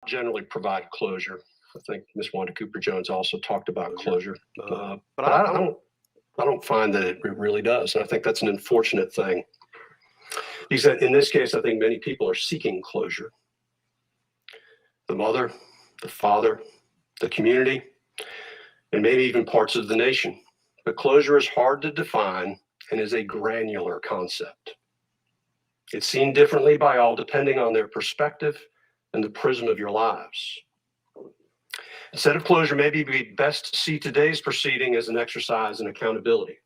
generally provide closure. I think Ms. Wanda Cooper-Jones also talked about closure, but I don't find that it really does. And I think that's an unfortunate thing. Because in this case, I think many people are seeking closure. The mother, the father, the community, and maybe even parts of the nation. But closure is hard to define and is a granular concept. It's seen differently by all depending on their perspective and the prism of your lives. Instead of closure, maybe we best see today's proceeding as an exercise in accountability.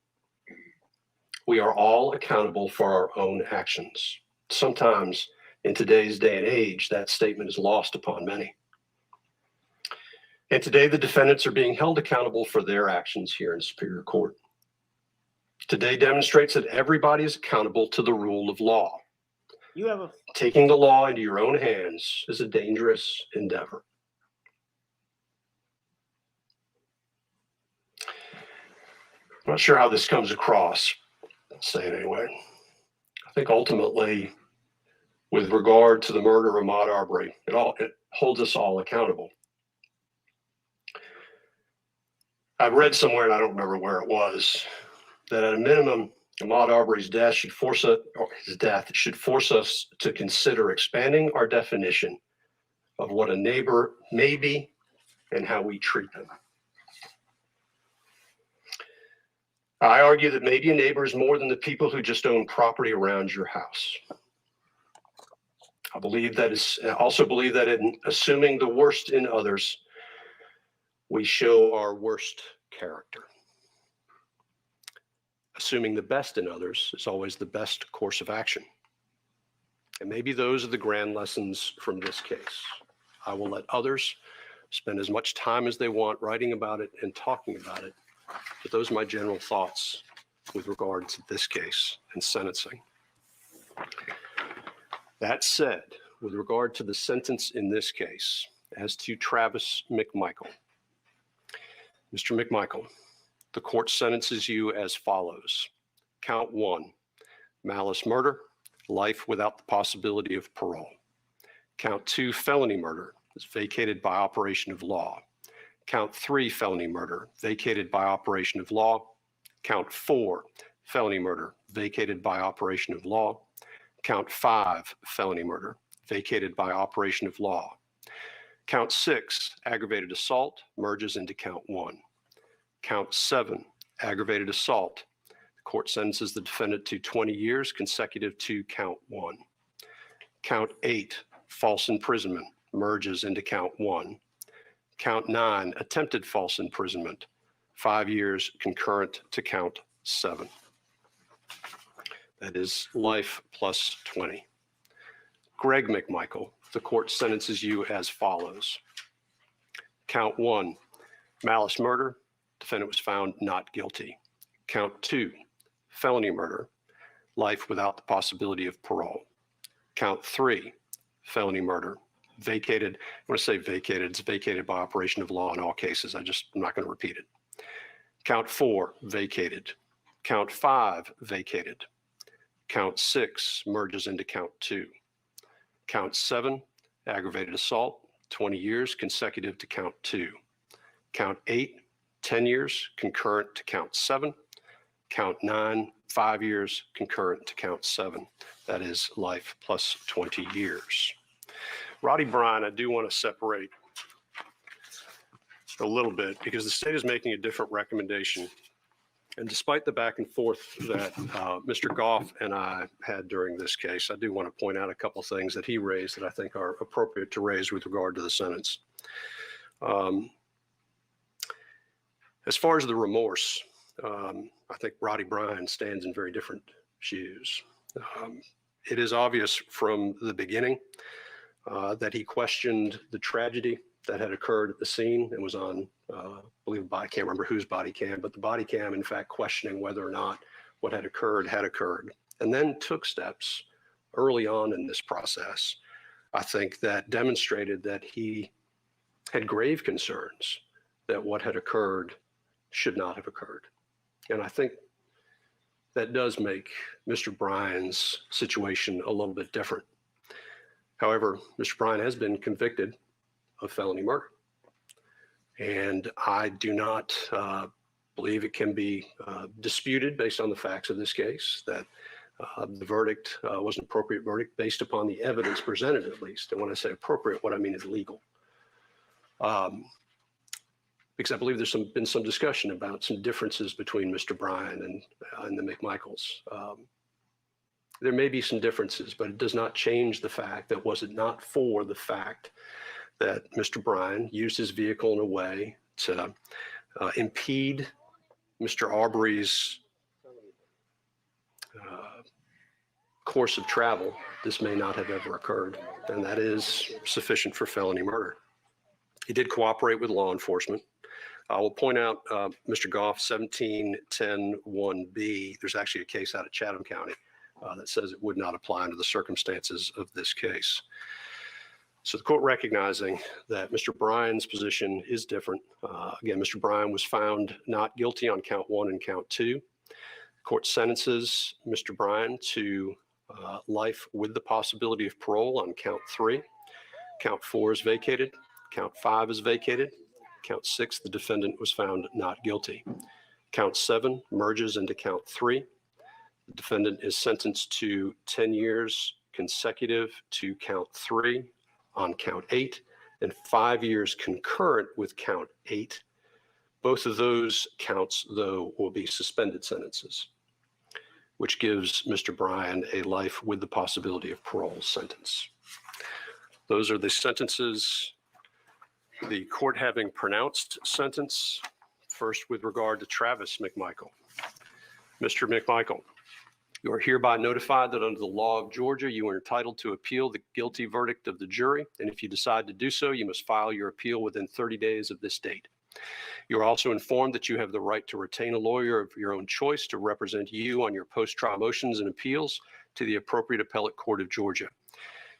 We are all accountable for our own actions. Sometimes in today's day and age, that statement is lost upon many. And today the defendants are being held accountable for their actions here in Superior Court. Today demonstrates that everybody is accountable to the rule of law. Taking the law into your own hands is a dangerous endeavor. I'm not sure how this comes across. I'll say it anyway. I think ultimately, with regard to the murder of Ahmaud Arbery, it holds us all accountable. I've read somewhere, and I don't remember where it was, that at a minimum, Ahmaud Arbery's death should force us to consider expanding our definition of what a neighbor may be and how we treat them. I argue that maybe a neighbor is more than the people who just own property around your house. I also believe that in assuming the worst in others, we show our worst character. Assuming the best in others is always the best course of action. And maybe those are the grand lessons from this case. I will let others spend as much time as they want writing about it and talking about it. But those are my general thoughts with regard to this case and sentencing. That said, with regard to the sentence in this case, as to Travis McMichael, Mr. McMichael, the court sentences you as follows. Count 1, malice murder, life without the possibility of parole. Count 2, felony murder, is vacated by operation of law. Count 3, felony murder, vacated by operation of law. Count 4, felony murder, vacated by operation of law. Count 5, felony murder, vacated by operation of law. Count 6, aggravated assault, merges into count 1. Count 7, aggravated assault. The court sentences the defendant to 20 years consecutive to count 1. Count 8, false imprisonment, merges into count 1. Count 9, attempted false imprisonment, 5 years concurrent to count 7. That is life plus 20. Greg McMichael, the court sentences you as follows. Count 1, malice murder, defendant was found not guilty. Count 2, felony murder, life without the possibility of parole. Count 3, felony murder, vacated. When I say vacated, it's vacated by operation of law in all cases. I'm not going to repeat it. Count 4, vacated. Count 5, vacated. Count 6 merges into count 2. Count 7, aggravated assault, 20 years consecutive to count 2. Count 8, 10 years concurrent to count 7. Count 9, 5 years concurrent to count 7. That is life plus 20 years. Roddy, Bryan, I do want to separate a little bit because the state is making a different recommendation. And despite the back and forth that Mr. Goff and I had during this case, I do want to point out a couple things that he raised that I think are appropriate to raise with regard to the sentence. As far as the remorse, I think Roddy Bryan stands in very different shoes. It is obvious from the beginning that he questioned the tragedy that had occurred at the scene. It was on, I believe, I can't remember whose body cam, but the body cam, in fact, questioning whether or not what had occurred, and then took steps early on in this process, I think, that demonstrated that he had grave concerns that what had occurred should not have occurred. And I think that does make Mr. Bryan's situation a little bit different. However, Mr. Bryan has been convicted of felony murder. And I do not believe it can be disputed based on the facts of this case that the verdict was an appropriate verdict based upon the evidence presented, at least. And when I say appropriate, what I mean is legal. Because I believe there's been some discussion about some differences between Mr. Bryan and the McMichaels. There may be some differences, but it does not change the fact that was it not for the fact that Mr. Bryan used his vehicle in a way to impede Mr. Arbery's course of travel, this may not have ever occurred, and that is sufficient for felony murder. He did cooperate with law enforcement. I will point out Mr. Goff 1710-1B. There's actually a case out of Chatham County that says it would not apply under the circumstances of this case. So the court recognizing that Mr. Bryan's position is different. Again, Mr. Bryan was found not guilty on count 1 and count 2. The court sentences Mr. Bryan to life with the possibility of parole on count 3. Count 4 is vacated. Count 5 is vacated. Count 6, the defendant was found not guilty. Count 7 merges into count 3. The defendant is sentenced to 10 years consecutive to count 3 on count 8 and 5 years concurrent with count 8. Both of those counts, though, will be suspended sentences, which gives Mr. Bryan a life with the possibility of parole sentence. Those are the sentences. The court having pronounced sentence, first with regard to Travis McMichael. Mr. McMichael, you are hereby notified that under the law of Georgia, you are entitled to appeal the guilty verdict of the jury, and if you decide to do so, you must file your appeal within 30 days of this date. You are also informed that you have the right to retain a lawyer of your own choice to represent you on your post-trial motions and appeals to the appropriate appellate court of Georgia.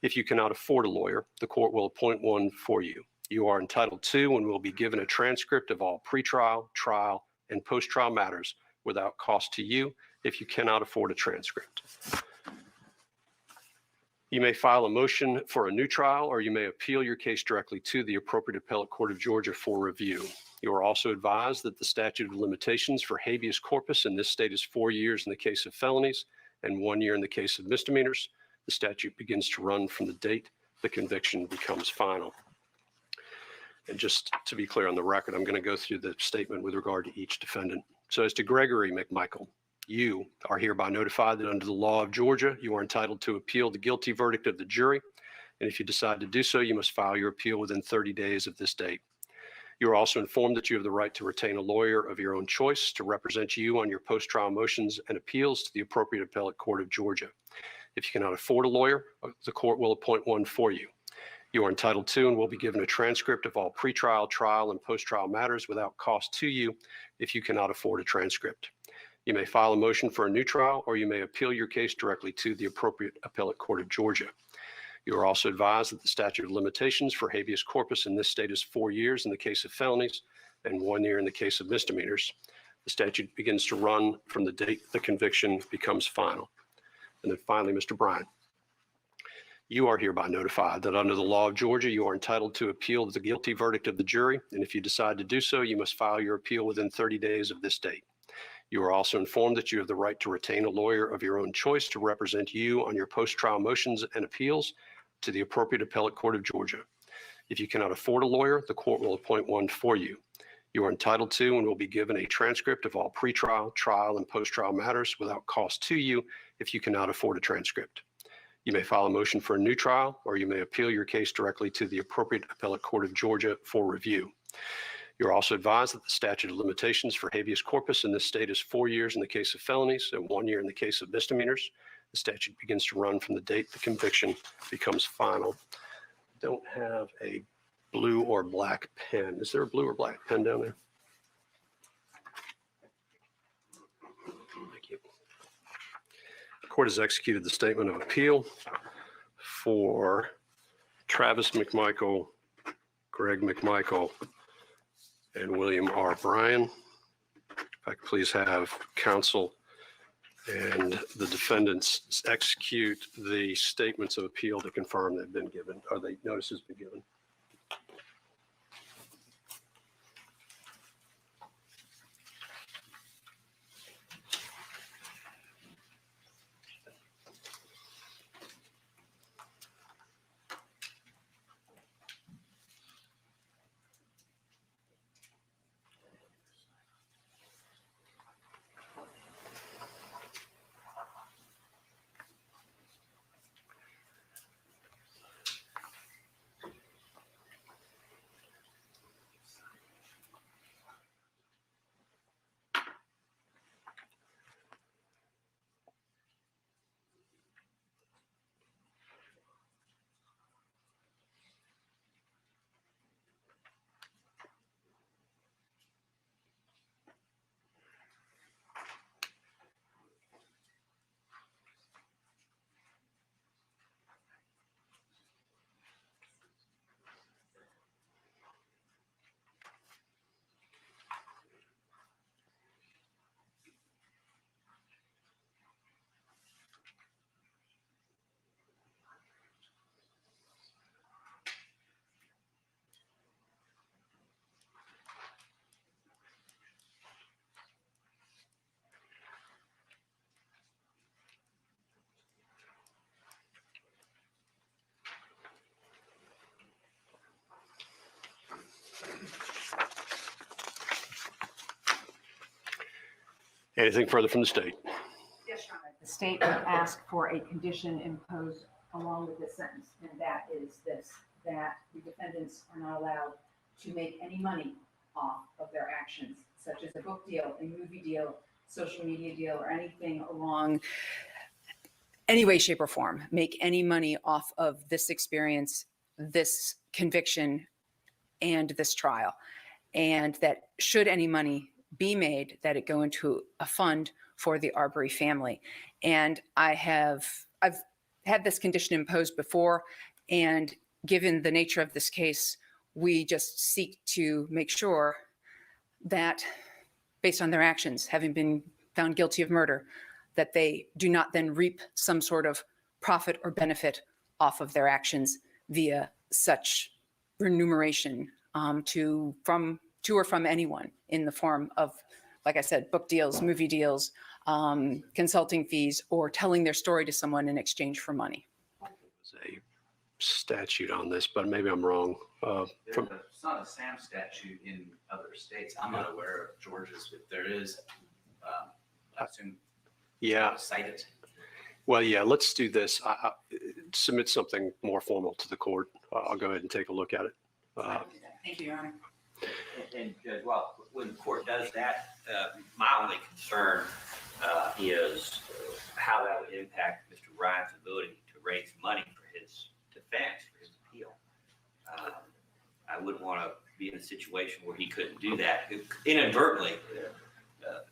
If you cannot afford a lawyer, the court will appoint one for you. You are entitled to and will be given a transcript of all pretrial, trial, and post-trial matters without cost to you if you cannot afford a transcript. You may file a motion for a new trial, or you may appeal your case directly to the appropriate appellate court of Georgia for review. You are also advised that the statute of limitations for habeas corpus in this state is 4 years in the case of felonies and 1 year in the case of misdemeanors. The statute begins to run from the date the conviction becomes final. And just to be clear on the record, I'm going to go through the statement with regard to each defendant. So as to Gregory McMichael, you are hereby notified that under the law of Georgia, you are entitled to appeal the guilty verdict of the jury. And if you decide to do so, you must file your appeal within 30 days of this date. You are also informed that you have the right to retain a lawyer of your own choice to represent you on your post-trial motions and appeals to the appropriate appellate court of Georgia. If you cannot afford a lawyer, the court will appoint one for you. You are entitled to and will be given a transcript of all pretrial, trial, and post-trial matters without cost to you if you cannot afford a transcript. You may file a motion for a new trial, or you may appeal your case directly to the appropriate appellate court of Georgia. You are also advised that the statute of limitations for habeas corpus in this state is 4 years in the case of felonies and 1 year in the case of misdemeanors. The statute begins to run from the date the conviction becomes final. And then finally, Mr. Bryan, you are hereby notified that under the law of Georgia, you are entitled to appeal the guilty verdict of the jury. And if you decide to do so, you must file your appeal within 30 days of this date. You are also informed that you have the right to retain a lawyer of your own choice to represent you on your post-trial motions and appeals to the appropriate appellate court of Georgia. If you cannot afford a lawyer, the court will appoint one for you. You are entitled to and will be given a transcript of all pretrial, trial, and post-trial matters without cost to you if you cannot afford a transcript. You may file a motion for a new trial, or you may appeal your case directly to the appropriate appellate court of Georgia for review. You're also advised that the statute of limitations for habeas corpus in this state is 4 years in the case of felonies and 1 year in the case of misdemeanors. The statute begins to run from the date the conviction becomes final. Don't have a blue or black pen. Is there a blue or black pen down there? Thank you. The court has executed the statement of appeal for Travis McMichael, Greg McMichael, and William R. Bryan. If I could please have counsel and the defendants execute the statements of appeal to confirm they've been given, or the notice has been given. Anything further from the state? Yes, Your Honor. The state would ask for a condition imposed along with this sentence, and that is this, that the defendants are not allowed to make any money off of their actions, such as a book deal, a movie deal, social media deal, or anything along any way, shape, or form, make any money off of this experience, this conviction, and this trial. And that should any money be made, that it go into a fund for the Arbery family. And I've had this condition imposed before, and given the nature of this case, we just seek to make sure that based on their actions, having been found guilty of murder, that they do not then reap some sort of profit or benefit off of their actions via such remuneration to or from anyone in the form of, like I said, book deals, movie deals, consulting fees, or telling their story to someone in exchange for money. There's a statute on this, but maybe I'm wrong. It's not a SAM statute in other states. I'm not aware of Georgia's. If there is, I assume cite it. Well, yeah, let's do this. I submit something more formal to the court. I'll go ahead and take a look at it. Thank you, Your Honor. And Judge, well, when the court does that, my only concern is how that would impact Mr. Bryan's ability to raise money for his defense, for his appeal. I wouldn't want to be in a situation where he couldn't do that inadvertently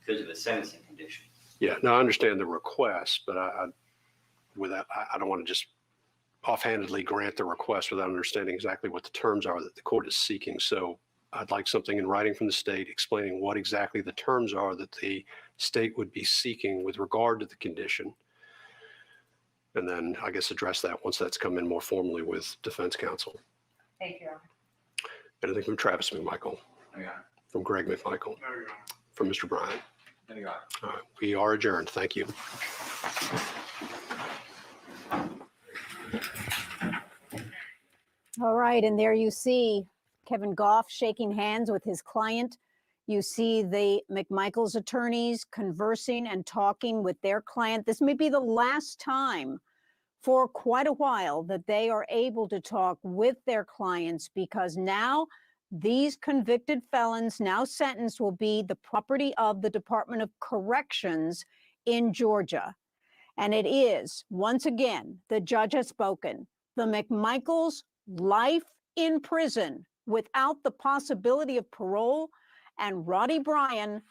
because of a sentencing condition. Yeah, no, I understand the request, but I don't want to just offhandedly grant the request without understanding exactly what the terms are that the court is seeking. So I'd like something in writing from the state explaining what exactly the terms are that the state would be seeking with regard to the condition. And then I guess address that once that's come in more formally with defense counsel. Thank you, Your Honor. Anything from Travis McMichael? No, Your Honor. From Greg McMichael? No, Your Honor. From Mr. Bryan? No, Your Honor. All right, we are adjourned. Thank you. All right, and there you see Kevin Goff shaking hands with his client. You see the McMichael's attorneys conversing and talking with their client. This may be the last time for quite a while that they are able to talk with their clients, because now these convicted felons, now sentenced, will be the property of the Department of Corrections in Georgia. And it is, once again, the judge has spoken. The McMichaels, life in prison without the possibility of parole, and Roddy Bryan,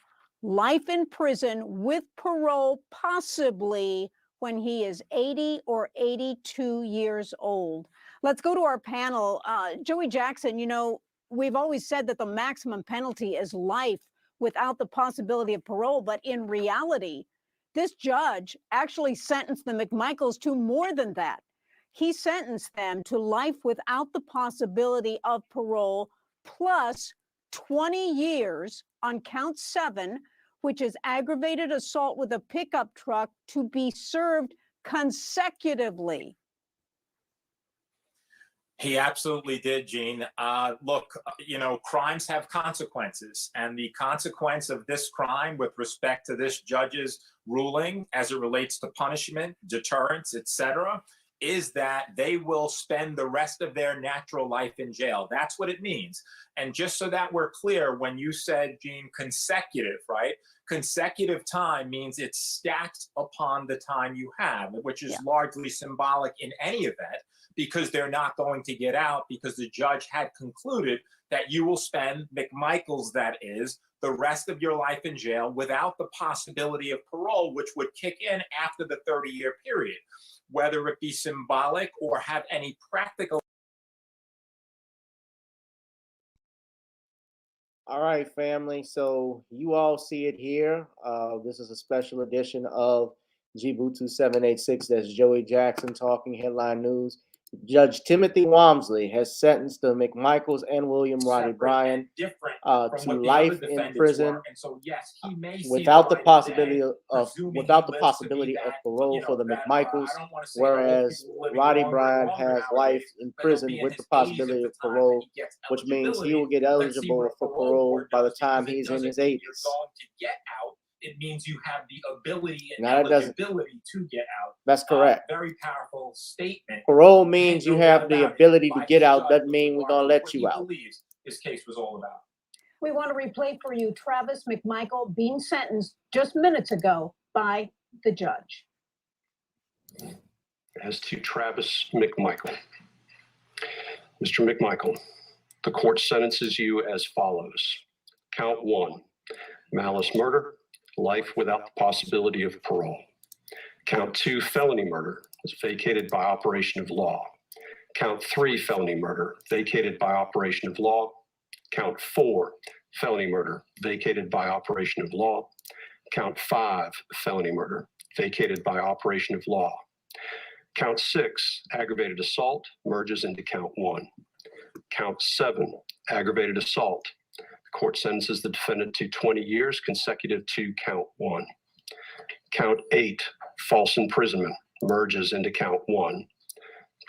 life in prison with parole, possibly when he is 80 or 82 years old. Let's go to our panel. Joey Jackson, you know, we've always said that the maximum penalty is life without the possibility of parole, but in reality, this judge actually sentenced the McMichaels to more than that. He sentenced them to life without the possibility of parole, plus 20 years on count 7, which is aggravated assault with a pickup truck, to be served consecutively. He absolutely did, Gene. Look, you know, crimes have consequences, and the consequence of this crime with respect to this judge's ruling as it relates to punishment, deterrence, etc., is that they will spend the rest of their natural life in jail. That's what it means. And just so that we're clear, when you said, Gene, consecutive, right? Consecutive time means it's stacked upon the time you have, which is largely symbolic in any event, because they're not going to get out, because the judge had concluded that you will spend, McMichaels that is, the rest of your life in jail without the possibility of parole, which would kick in after the 30-year period, whether it be symbolic or have any practical. All right, family. So you all see it here. This is a special edition of G-Boo 786. That's Joey Jackson talking headline news. Judge Timothy Walmsley has sentenced the McMichaels and William Roddy Bryan to life in prison, and so yes, he may without the possibility of parole for the McMichaels, whereas Roddy Bryan has life in prison with the possibility of parole, which means he will get eligible for parole by the time he's in his 80s. it means you have the ability and No, that doesn't. eligibility to get out. That's correct. Very powerful statement. Parole means No you doubt have the about it, ability to by get the out. judge Doesn't with mean we're regard gonna to let what you he out. believes this case was all about. We want to replay for you Travis McMichael being sentenced just minutes ago by the judge. As to Travis McMichael. Mr. McMichael, the court sentences you as follows. Count 1, malice murder, life without the possibility of parole. Count 2, felony murder, is vacated by operation of law. Count 3, felony murder, vacated by operation of law. Count 4, felony murder, vacated by operation of law. Count 5, felony murder, vacated by operation of law. Count 6, aggravated assault, merges into count 1. Count 7, aggravated assault. The court sentences the defendant to 20 years consecutive to count 1. Count 8, false imprisonment, merges into count 1.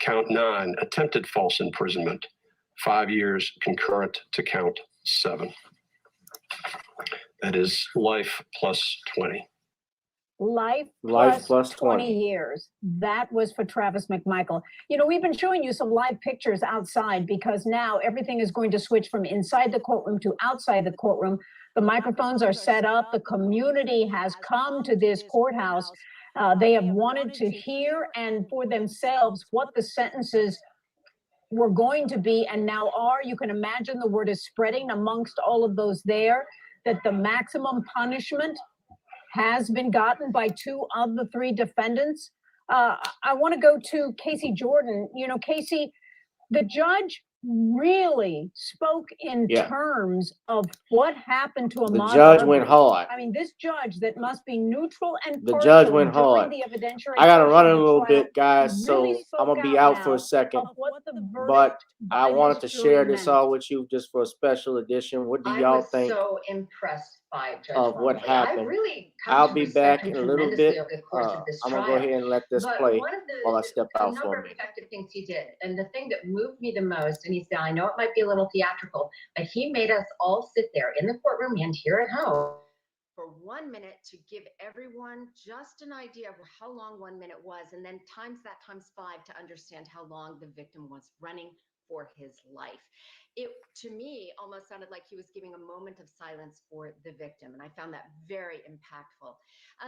Count 9, attempted false imprisonment, 5 years concurrent to count 7. That is life plus 20. Life plus 20 20. years. That was for Travis McMichael. You know, we've been showing you some live pictures outside because now everything is going to switch from inside the courtroom to outside the courtroom. The microphones are set up. The community has come to this courthouse. They have wanted to hear and for themselves what the sentences were going to be and now are. You can imagine the word is spreading amongst all of those there that the maximum punishment has been gotten by 2 of the 3 defendants. I want to go to Casey Jordan. You know, Casey, the judge really spoke in terms of what happened to Ahmaud. The judge went Arbery. hard. I mean, this judge that must be neutral and The judge partial went during hard. the evidentiary I gotta portion run of in a the little trial bit, guys, really so spoke I'm gonna be out for now a second. of what the But verdict I by wanted to this share jury this meant. all with you just for a special edition. What do I y'all was think so impressed by Judge of what Walmsley. I happened? really come I'll to be respect back him in a little tremendously bit. over the course of this I'm gonna trial. go ahead and let this But play one of while I step a out for number a of minute. effective things he did, and the thing that moved me the most, and he said, I know it might be a little theatrical, but he made us all sit there in the courtroom and here at home for 1 minute to give everyone just an idea of how long 1 minute was, and then times that times 5 to understand how long the victim was running for his life. It, to me, almost sounded like he was giving a moment of silence for the victim, and I found that very impactful.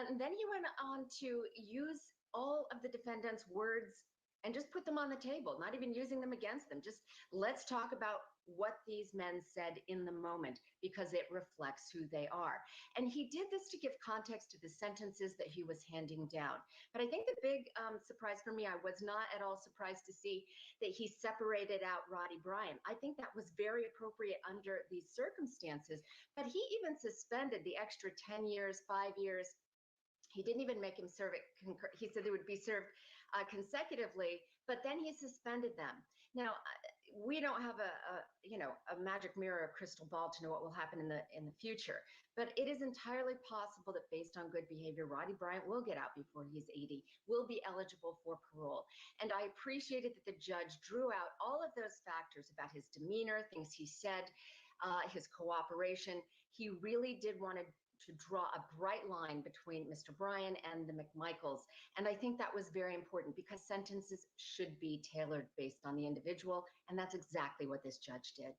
And then he went on to use all of the defendant's words and just put them on the table, not even using them against them. Just let's talk about what these men said in the moment because it reflects who they are. And he did this to give context to the sentences that he was handing down. But I think the big surprise for me, I was not at all surprised to see that he separated out Roddy Bryan. I think that was very appropriate under these circumstances. But he even suspended the extra 10 years, 5 years. He didn't even make him serve it. He said it would be served consecutively, but then he suspended them. Now, we don't have a magic mirror, a crystal ball to know what will happen in the future, but it is entirely possible that based on good behavior, Roddy Bryan will get out before he's 80, will be eligible for parole. And I appreciated that the judge drew out all of those factors about his demeanor, things he said, his cooperation. He really did want to draw a bright line between Mr. Bryan and the McMichaels. And I think that was very important because sentences should be tailored based on the individual. And that's exactly what this judge did.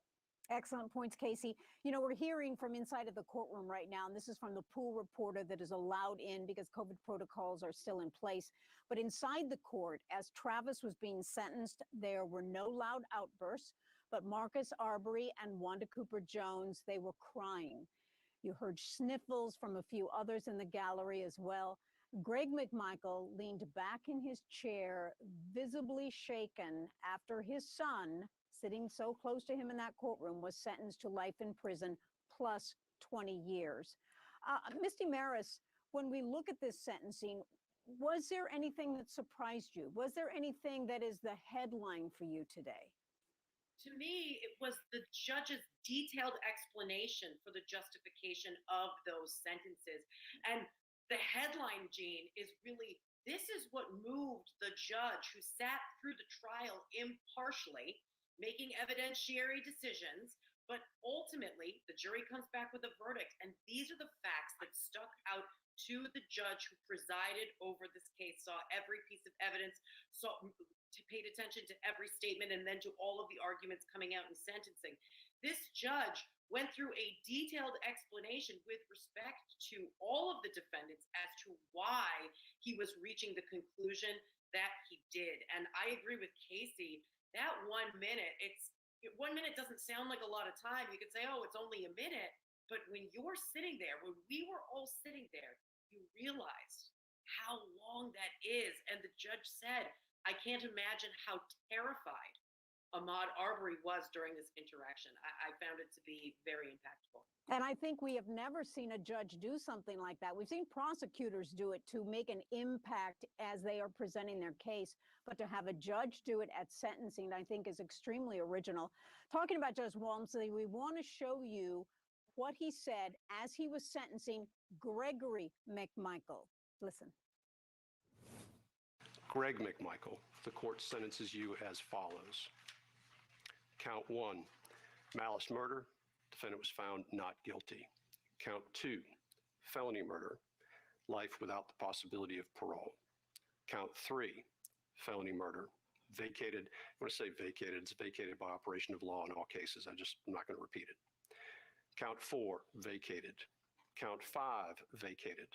Excellent points, Casey. You know, we're hearing from inside of the courtroom right now, and this is from the pool reporter that is allowed in because COVID protocols are still in place. But inside the court, as Travis was being sentenced, there were no loud outbursts, but Marcus Arbery and Wanda Cooper Jones, they were crying. You heard sniffles from a few others in the gallery as well. Greg McMichael leaned back in his chair, visibly shaken after his son, sitting so close to him in that courtroom, was sentenced to life in prison plus 20 years. Misty Maris, when we look at this sentencing, was there anything that surprised you? Was there anything that is the headline for you today? To me, it was the judge's detailed explanation for the justification of those sentences. And the headline, Gene, is really, this is what moved the judge who sat through the trial impartially, making evidentiary decisions, But ultimately, the jury comes back with a verdict, and these are the facts that stuck out to the judge who presided over this case, saw every piece of evidence, paid attention to every statement, and then to all of the arguments coming out in sentencing. This judge went through a detailed explanation with respect to all of the defendants as to why he was reaching the conclusion that he did. And I agree with Casey, that 1 minute, 1 minute doesn't sound like a lot of time. You could say, oh, it's only a minute. But when you're sitting there, when we were all sitting there, you realized how long that is. And the judge said, I can't imagine how terrified Ahmaud Arbery was during this interaction. I found it to be very impactful. And I think we have never seen a judge do something like that. We've seen prosecutors do it to make an impact as they are presenting their case, but to have a judge do it at sentencing, I think is extremely original. Talking about Judge Walmsley, we want to show you what he said as he was sentencing Gregory McMichael. Listen. Greg McMichael, the court sentences you as follows. Count 1, malice murder. Defendant was found not guilty. Count 2, felony murder, life without the possibility of parole. Count 3, felony murder, vacated. When I say vacated, it's vacated by operation of law in all cases. I'm not going to repeat it. Count 4, vacated. Count 5, vacated.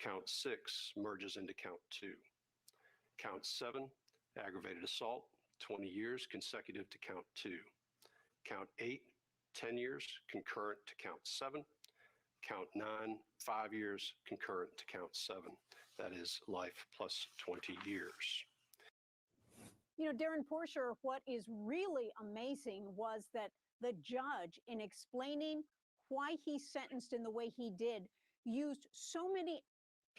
Count 6 merges into count 2. Count 7, aggravated assault, 20 years consecutive to count 2. Count 8, 10 years concurrent to count 7. Count 9, 5 years concurrent to count 7. That is life plus 20 years. You know, Darren Porcher, what is really amazing was that the judge, in explaining why he sentenced in the way he did, used so many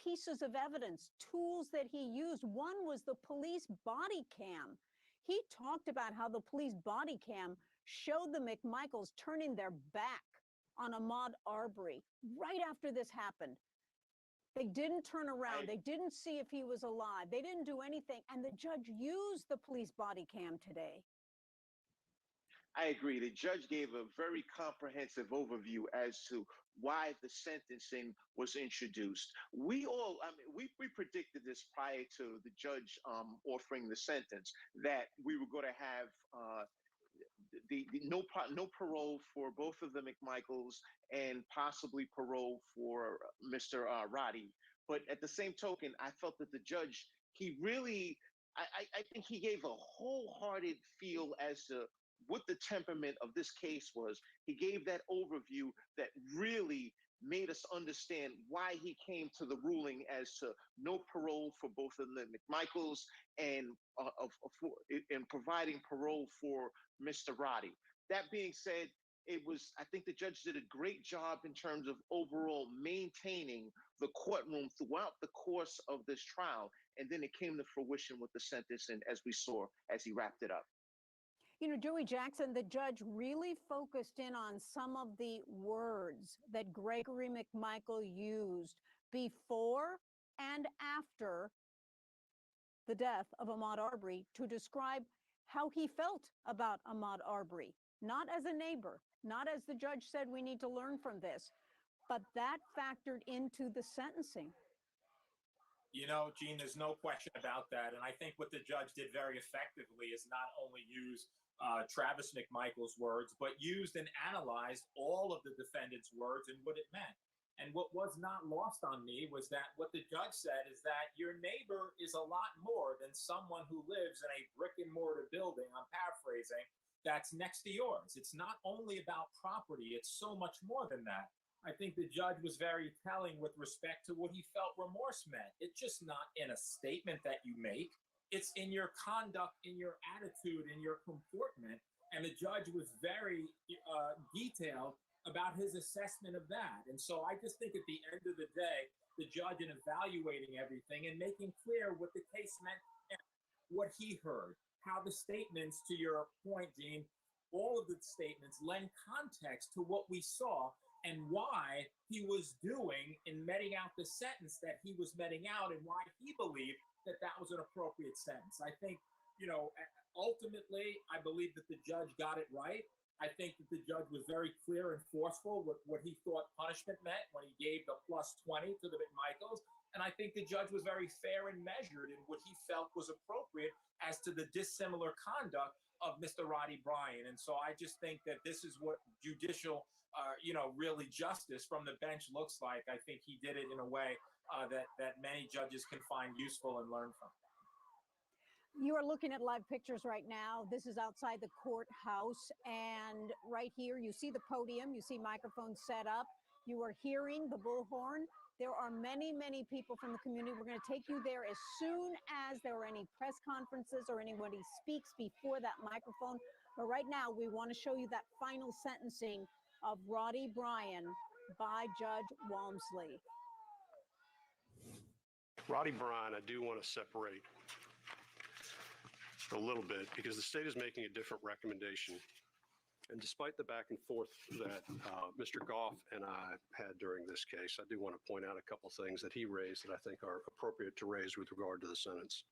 pieces of evidence, tools that he used. One was the police body cam. He talked about how the police body cam showed the McMichaels turning their back on Ahmaud Arbery right after this happened. They didn't turn around. They didn't see if he was alive. They didn't do anything. And the judge used the police body cam today. I agree. The judge gave a very comprehensive overview as to why the sentencing was introduced. We predicted this prior to the judge offering the sentence, that we were going to have no parole for both of the McMichaels and possibly parole for Mr. Roddy. But at the same token, I felt that the judge, I think he gave a wholehearted feel as to what the temperament of this case was. He gave that overview that really made us understand why he came to the ruling as to no parole for both of the McMichaels and providing parole for Mr. Roddy. That being said, I think the judge did a great job in terms of overall maintaining the courtroom throughout the course of this trial. And then it came to fruition with the sentence, and as we saw, as he wrapped it up. You know, Joey Jackson, the judge really focused in on some of the words that Gregory McMichael used before and after the death of Ahmaud Arbery to describe how he felt about Ahmaud Arbery, not as a neighbor, not as the judge said we need to learn from this, but that factored into the sentencing. You know, Gene, there's no question about that. And I think what the judge did very effectively is not only use Travis McMichael's words, but used and analyzed all of the defendant's words and what it meant. And what was not lost on me was that what the judge said is that your neighbor is a lot more than someone who lives in a brick and mortar building, I'm paraphrasing, that's next to yours. It's not only about property, it's so much more than that. I think the judge was very telling with respect to what he felt remorse meant. It's just not in a statement that you make. It's in your conduct, in your attitude, in your comportment. And the judge was very detailed about his assessment of that. And so I just think at the end of the day, the judge, in evaluating everything and making clear what the case meant, what he heard, how the statements, to your point, Gene, all of the statements lend context to what we saw and why he was doing in meting out the sentence that he was meting out, and why he believed that that was an appropriate sentence. I think, you know, ultimately, I believe that the judge got it right. I think that the judge was very clear and forceful with what he thought punishment meant when he gave the +20 to the McMichaels. And I think the judge was very fair and measured in what he felt was appropriate as to the dissimilar conduct of Mr. Roddy Bryan. And so I just think that this is what judicial, really justice from the bench looks like. I think he did it in a way that many judges can find useful and learn from. You are looking at live pictures right now. This is outside the courthouse. And right here, you see the podium, you see microphones set up. You are hearing the bullhorn. There are many, many people from the community. We're going to take you there as soon as there are any press conferences or anybody speaks before that microphone. But right now, we want to show you that final sentencing of Roddy Bryan by Judge Walmsley. Roddy Bryan, I do want to separate a little bit because the state is making a different recommendation. And despite the back and forth that Mr. Goff and I had during this case, I do want to point out a couple things that he raised that I think are appropriate to raise with regard to the sentence.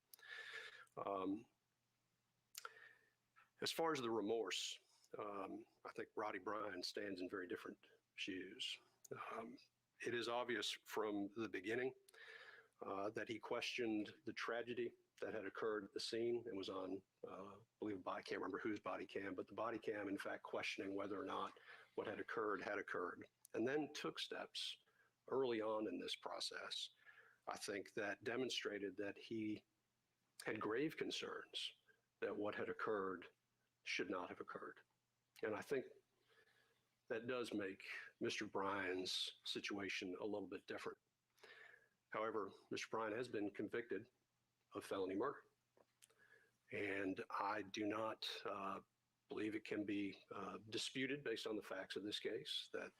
As far as the remorse, I think Roddy Bryan stands in very different shoes. It is obvious from the beginning that he questioned the tragedy that had occurred at the scene. It was on, I believe, I can't remember whose body cam, but the body cam, in fact, questioning whether or not what had occurred, and then took steps early on in this process, I think, that demonstrated that he had grave concerns that what had occurred should not have occurred. And I think that does make Mr. Bryan's situation a little bit different. However, Mr. Bryan has been convicted of felony murder. And I do not believe it can be disputed based on the facts of this case that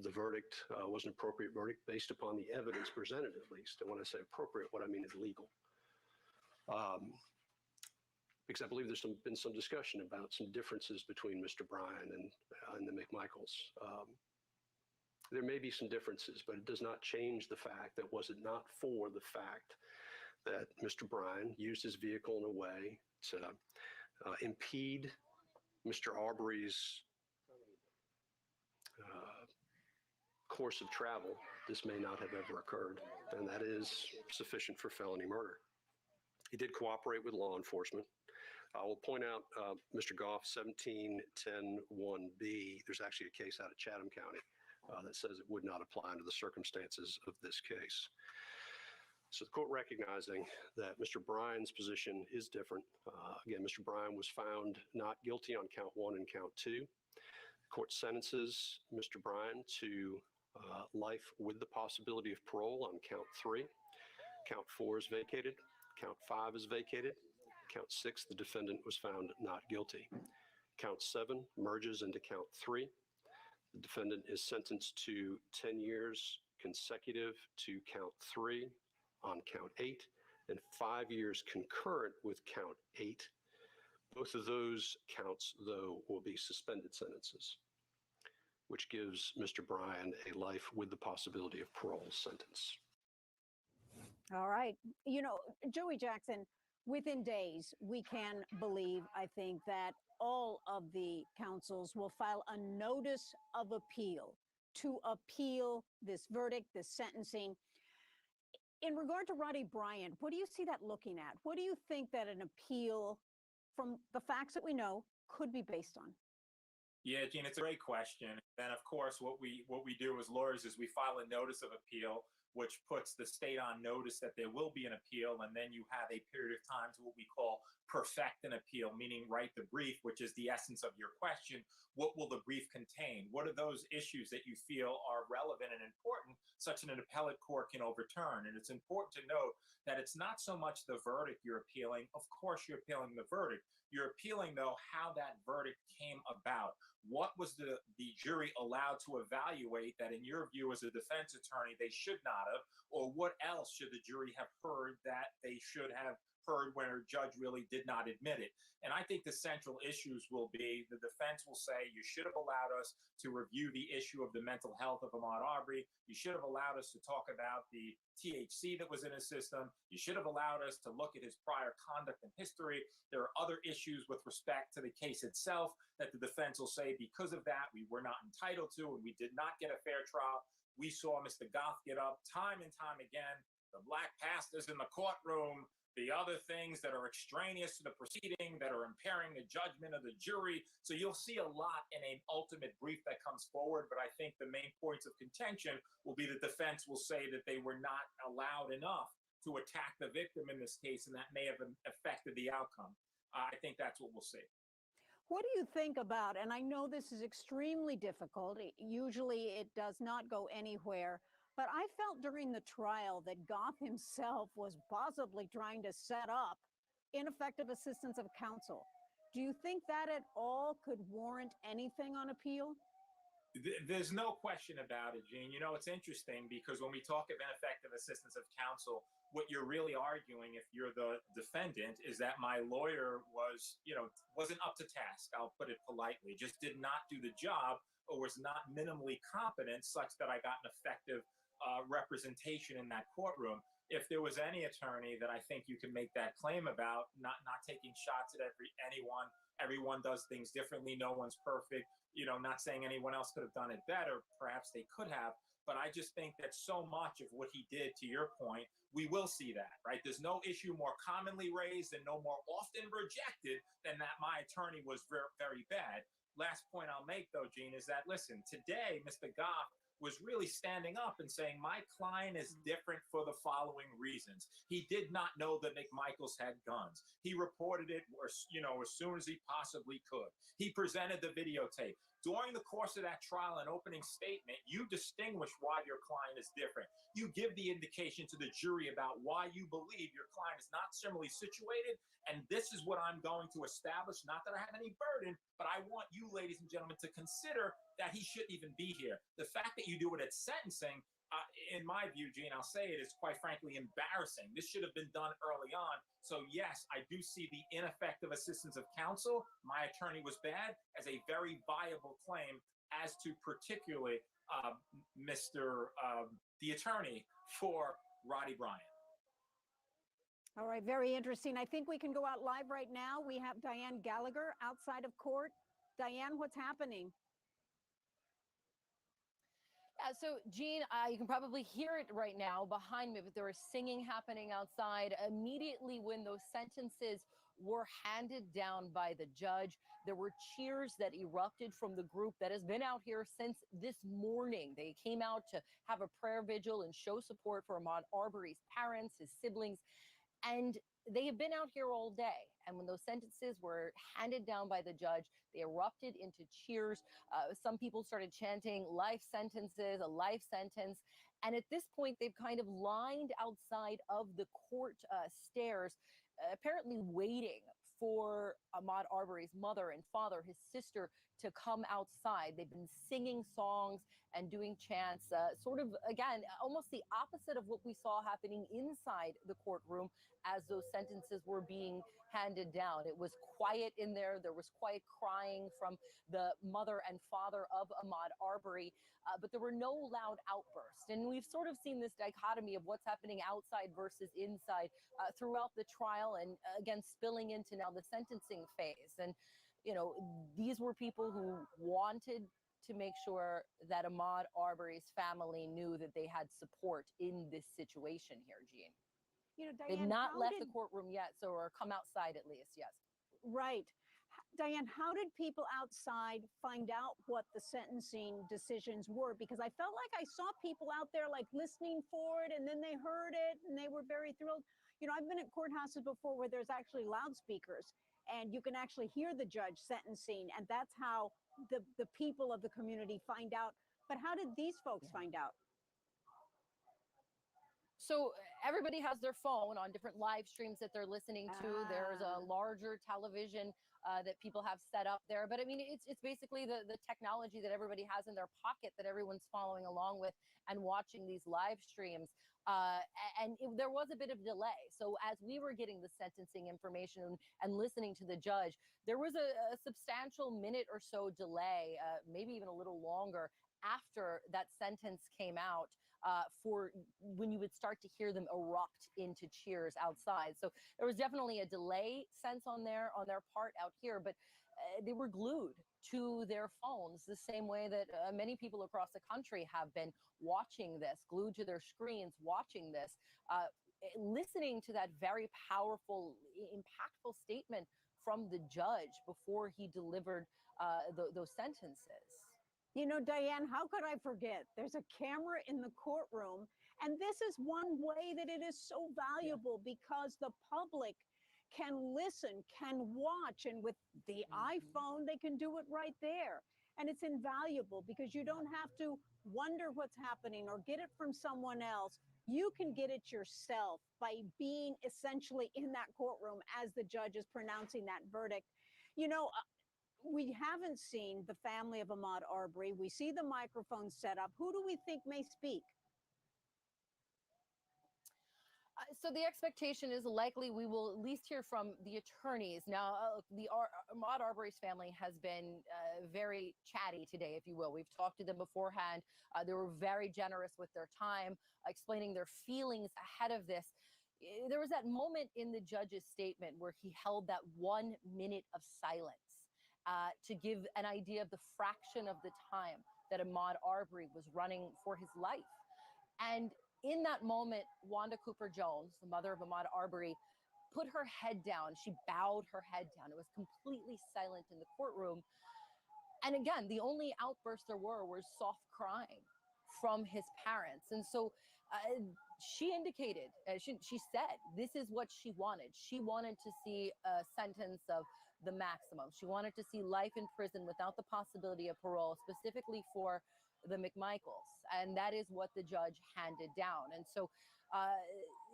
the verdict was an appropriate verdict based upon the evidence presented, at least. And when I say appropriate, what I mean is legal. Because I believe there's been some discussion about some differences between Mr. Bryan and the McMichaels. There may be some differences, but it does not change the fact that was it not for the fact that Mr. Bryan used his vehicle in a way to impede Mr. Arbery's course of travel, this may not have ever occurred, and that is sufficient for felony murder. He did cooperate with law enforcement. I will point out Mr. Goff 1710-1B. There's actually a case out of Chatham County that says it would not apply under the circumstances of this case. So the court recognizing that Mr. Bryan's position is different. Again, Mr. Bryan was found not guilty on count 1 and count 2. The court sentences Mr. Bryan to life with the possibility of parole on count 3. Count 4 is vacated. Count 5 is vacated. Count 6, the defendant was found not guilty. Count 7 merges into count 3. The defendant is sentenced to 10 years consecutive to count 3 on count 8 and 5 years concurrent with count 8. Both of those counts, though, will be suspended sentences, which gives Mr. Bryan a life with the possibility of parole sentence. All right. You know, Joey Jackson, within days, we can believe, I think, that all of the counsels will file a notice of appeal to appeal this verdict, this sentencing. In regard to Roddy Bryan, what do you see that looking at? What do you think that an appeal from the facts that we know could be based on? Yeah, Gene, it's a great question. Then, of course, what we do as lawyers is we file a notice of appeal, which puts the state on notice that there will be an appeal, and then you have a period of time to what we call perfect an appeal, meaning write the brief, which is the essence of your question. What will the brief contain? What are those issues that you feel are relevant and important, such that an appellate court can overturn? And it's important to note that it's not so much the verdict you're appealing. Of course, you're appealing the verdict. You're appealing, though, how that verdict came about. What was the jury allowed to evaluate that, in your view as a defense attorney, they should not have? Or what else should the jury have heard that they should have heard when a judge really did not admit it. And I think the central issues will be the defense will say, you should have allowed us to review the issue of the mental health of Ahmaud Arbery. You should have allowed us to talk about the THC that was in his system. You should have allowed us to look at his prior conduct and history. There are other issues with respect to the case itself that the defense will say, because of that, we were not entitled to, and we did not get a fair trial. We saw Mr. Goff get up time and time again. The black pastors in the courtroom, the other things that are extraneous to the proceeding that are impairing the judgment of the jury. So you'll see a lot in an ultimate brief that comes forward. But I think the main points of contention will be the defense will say that they were not allowed enough to attack the victim in this case, and that may have affected the outcome. I think that's what we'll see. What do you think about, and I know this is extremely difficult, usually it does not go anywhere, but I felt during the trial that Goff himself was possibly trying to set up ineffective assistance of counsel. Do you think that at all could warrant anything on appeal? There's no question about it, Gene. You know, it's interesting because when we talk of ineffective assistance of counsel, what you're really arguing, if you're the defendant, is that my lawyer was, wasn't up to task. I'll put it politely, just did not do the job or was not minimally competent such that I got an effective representation in that courtroom. If there was any attorney that I think you can make that claim about, not taking shots at anyone, everyone does things differently, no one's perfect, not saying anyone else could have done it better, perhaps they could have, but I just think that so much of what he did, to your point, we will see that, right? There's no issue more commonly raised and no more often rejected than that my attorney was very, very bad. Last point I'll make, though, Gene, is that, listen, today, Mr. Goff was really standing up and saying, my client is different for the following reasons. He did not know that McMichaels had guns. He reported it, as soon as he possibly could. He presented the videotape. During the course of that trial and opening statement, you distinguish why your client is different. You give the indication to the jury about why you believe your client is not similarly situated, and this is what I'm going to establish. Not that I have any burden, but I want you, ladies and gentlemen, to consider that he shouldn't even be here. The fact that you do it at sentencing, in my view, Gene, I'll say it, is quite frankly embarrassing. This should have been done early on. So yes, I do see the ineffective assistance of counsel, my attorney was bad, as a very viable claim as to particularly the attorney for Roddy Bryan. All right, very interesting. I think we can go out live right now. We have Diane Gallagher outside of court. Diane, what's happening? So, Gene, you can probably hear it right now behind me, but there was singing happening outside. Immediately when those sentences were handed down by the judge, there were cheers that erupted from the group that has been out here since this morning. They came out to have a prayer vigil and show support for Ahmaud Arbery's parents, his siblings, and they have been out here all day. And when those sentences were handed down by the judge, they erupted into cheers. Some people started chanting life sentences, a life sentence. And at this point, they've kind of lined outside of the court stairs, apparently waiting for Ahmaud Arbery's mother and father, his sister, to come outside. They've been singing songs and doing chants, sort of, again, almost the opposite of what we saw happening inside the courtroom as those sentences were being handed down. It was quiet in there. There was quiet crying from the mother and father of Ahmaud Arbery, but there were no loud outbursts. And we've sort of seen this dichotomy of what's happening outside versus inside throughout the trial, and again, spilling into now the sentencing phase. And, these were people who wanted to make sure that Ahmaud Arbery's family knew that they had support in this situation here, Gene. Diane, they've not left the courtroom yet, or come outside at least, yes. Right. Diane, how did people outside find out what the sentencing decisions were? Because I felt like I saw people out there like listening for it, and then they heard it and they were very thrilled. I've been at courthouses before where there's actually loudspeakers and you can actually hear the judge sentencing, and that's how the people of the community find out. But how did these folks find out? So everybody has their phone on different live streams that they're listening to. There's a larger television that people have set up there. But I mean, it's basically the technology that everybody has in their pocket that everyone's following along with and watching these live streams. There was a bit of delay. So as we were getting the sentencing information and listening to the judge, there was a substantial minute or so delay, maybe even a little longer after that sentence came out, for when you would start to hear them erupt into cheers outside. So there was definitely a delay sense on their part out here, but they were glued to their phones the same way that many people across the country have been watching this, glued to their screens, watching this, listening to that very powerful, impactful statement from the judge before he delivered those sentences. You know, Diane, how could I forget? There's a camera in the courtroom, and this is one way that it is so valuable because the public can listen, can watch, and with the iPhone, they can do it right there. And it's invaluable because you don't have to wonder what's happening or get it from someone else. You can get it yourself by being essentially in that courtroom as the judge is pronouncing that verdict. You know, we haven't seen the family of Ahmaud Arbery. We see the microphone set up. Who do we think may speak? So the expectation is likely we will at least hear from the attorneys. Now, Ahmaud Arbery's family has been very chatty today, if you will. We've talked to them beforehand. They were very generous with their time, explaining their feelings ahead of this. There was that moment in the judge's statement where he held that 1 minute of silence to give an idea of the fraction of the time that Ahmaud Arbery was running for his life. And in that moment, Wanda Cooper Jones, the mother of Ahmaud Arbery, put her head down. She bowed her head down. It was completely silent in the courtroom. And again, the only outbursts there were was soft crying from his parents. And so she indicated, she said, this is what she wanted. She wanted to see a sentence of the maximum. She wanted to see life in prison without the possibility of parole, specifically for the McMichaels. And that is what the judge handed down. And so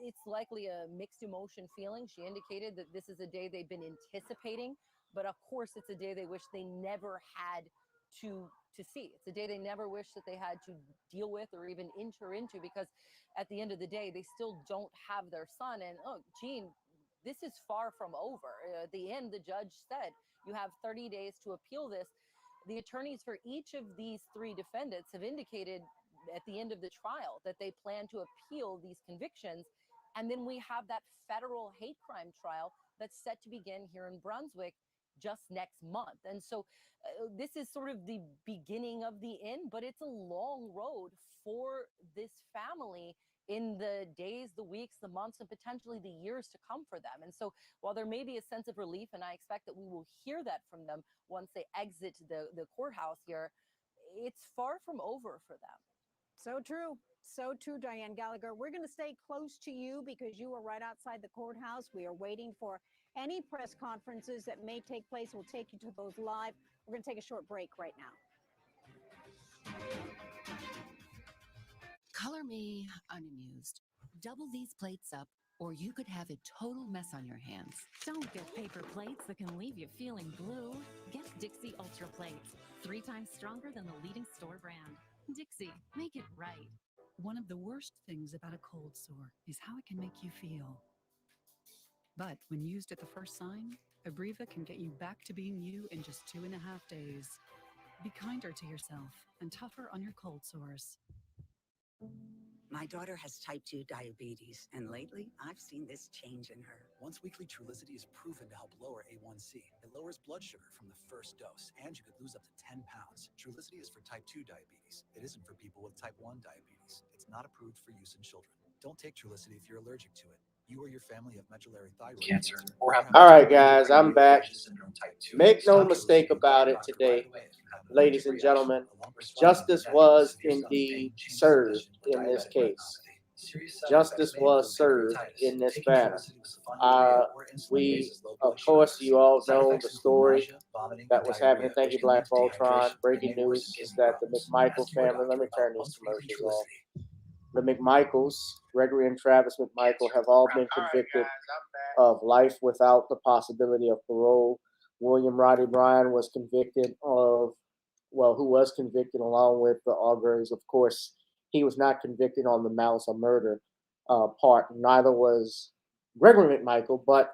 it's likely a mixed emotion feeling. She indicated that this is a day they've been anticipating, but of course it's a day they wish they never had to see. It's a day they never wish that they had to deal with or even enter into, because at the end of the day, they still don't have their son. And oh, Gene, this is far from over. At the end, the judge said, you have 30 days to appeal this. The attorneys for each of these three defendants have indicated at the end of the trial that they plan to appeal these convictions. And then we have that federal hate crime trial that's set to begin here in Brunswick just next month. And so this is sort of the beginning of the end, but it's a long road for this family in the days, the weeks, the months, and potentially the years to come for them. And so while there may be a sense of relief, and I expect that we will hear that from them once they exit the courthouse here, it's far from over for them. So true. So true, Diane Gallagher. We're going to stay close to you because you are right outside the courthouse. We are waiting for any press conferences that may take place. We'll take you to those live. We're going to take a short break right now. Color me unamused. Double these plates up, or you could have a total mess on your hands. Don't get paper plates that can leave you feeling blue. Get Dixie Ultra Plates, 3 times stronger than the leading store brand. Dixie, make it right. One of the worst things about a cold sore is how it can make you feel. But when used at the first sign, Abreva can get you back to being you in just 2.5 days. Be kinder to yourself and tougher on your cold sores. My daughter has type 2 diabetes, and lately I've seen this change in her. Once weekly Trulicity is proven to help lower A1C. It lowers blood sugar from the first dose, and you could lose up to 10 pounds. Trulicity is for type 2 diabetes. It isn't for people with type 1 diabetes. It's not approved for use in children. Don't take Trulicity if you're allergic to it. You or your family have medullary thyroid cancer. All right, guys, I'm back. Make no mistake about it today, ladies and gentlemen. Justice was indeed served in this case. Justice was served in this matter. We, of course, you all know the story that was happening. Thank you, Black Voltron. Breaking news is that the McMichael family, let me turn these commercials off. The McMichaels, Gregory and Travis McMichael, have all been convicted of life without the possibility of parole. William Roddy Bryan was convicted of, well, who was convicted along with the Arbery's. Of course, he was not convicted on the malice or murder part. Neither was Gregory McMichael, but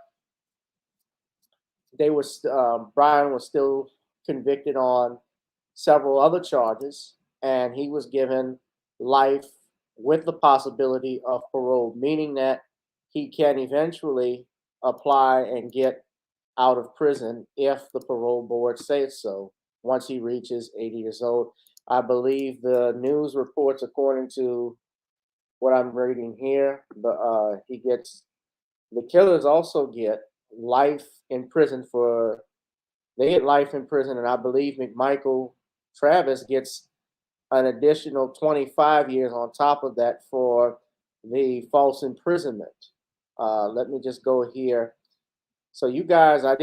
Bryan was still convicted on several other charges, and he was given life with the possibility of parole, meaning that he can eventually apply and get out of prison if the parole board says so once he reaches 80 years old. I believe the news reports, according to what I'm reading here, the killers also get life in prison they get life in prison, and I believe McMichael Travis gets an additional 25 years on top of that for the false imprisonment. Let me just go here. So you guys, I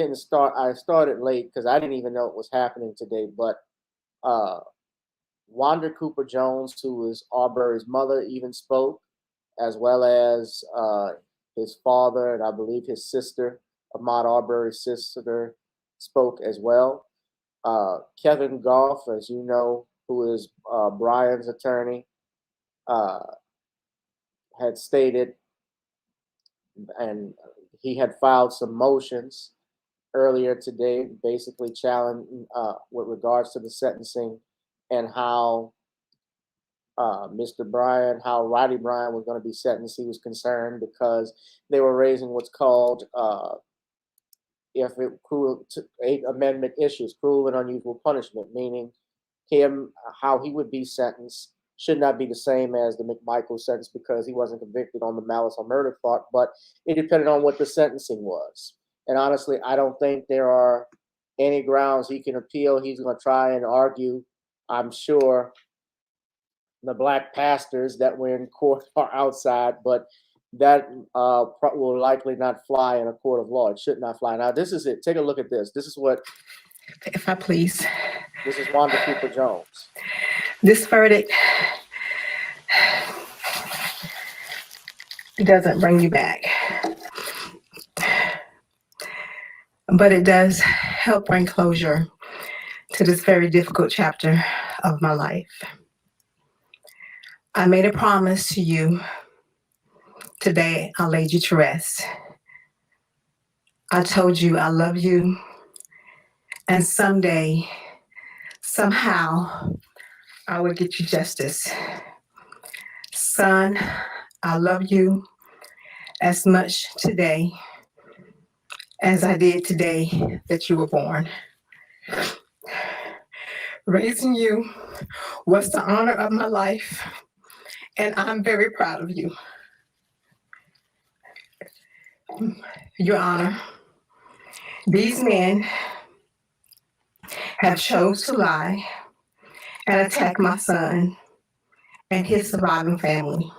started late because I didn't even know it was happening today, but Wanda Cooper Jones, who is Arbery's mother, even spoke, as well as his father and I believe his sister, Ahmaud Arbery's sister, spoke as well. Kevin Goff, as you know, who is Bryan's attorney, had stated, and he had filed some motions earlier today, basically challenging with regards to the sentencing and how how Roddy Bryan was going to be sentenced. He was concerned because they were raising what's called Eighth Amendment issues, cruel and unusual punishment, meaning how he would be sentenced should not be the same as the McMichael sentence because he wasn't convicted on the malice or murder part, but it depended on what the sentencing was. And honestly, I don't think there are any grounds he can appeal. He's going to try and argue, I'm sure, the black pastors that were in court are outside, but that will likely not fly in a court of law. It should not fly. Now, this is it. Take a look at this. This is what. If I please. This is Wanda Cooper Jones. This verdict doesn't bring you back, but it does help bring closure to this very difficult chapter of my life. I made a promise to you. Today, I laid you to rest. I told you I love you, and someday, somehow, I will get you justice. Son, I love you as much today as I did today that you were born. Raising you was the honor of my life, and I'm very proud of you. Your Honor, these men have chose to lie and attack my son and his surviving family.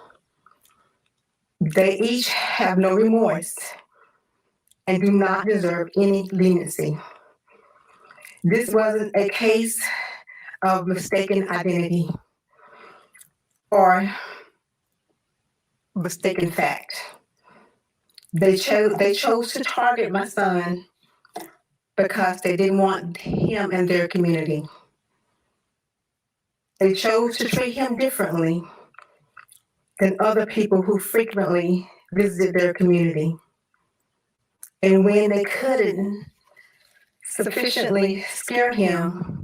They each have no remorse and do not deserve any leniency. This wasn't a case of mistaken identity or mistaken fact. They chose to target my son because they didn't want him in their community. They chose to treat him differently than other people who frequently visit their community. And when they couldn't sufficiently scare him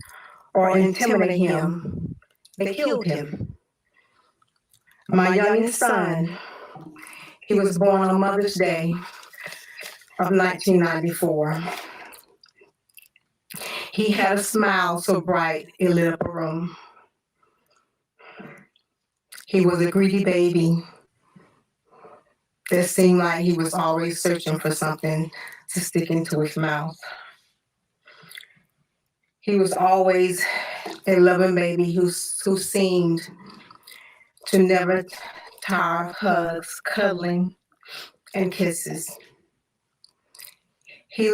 or intimidate him, they killed him. My youngest son, he was born on Mother's Day of 1994. He had a smile so bright it lit up a room. He was a greedy baby that seemed like he was always searching for something to stick into his mouth. He was always a loving baby who seemed to never tire of hugs, cuddling, and kisses. He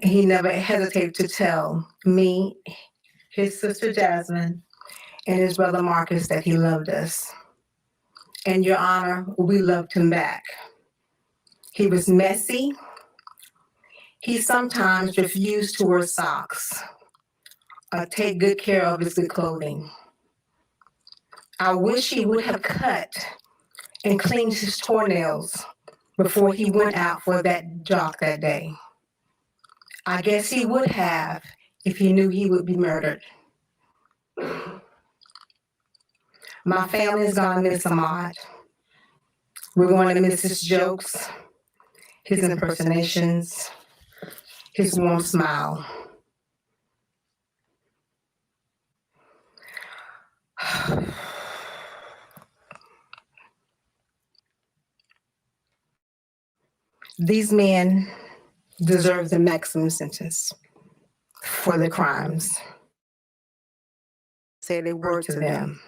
never hesitated to tell me, his sister Jasmine, and his brother Marcus that he loved us. And Your Honor, we loved him back. He was messy. He sometimes refused to wear socks or take good care of his good clothing. I wish he would have cut and cleaned his toenails before he went out for that jog that day. I guess he would have if he knew he would be murdered. My family's gonna miss Ahmaud. We're going to miss his jokes, his impersonations, his warm smile. These men deserve the maximum sentence for their crimes. Say they were to them.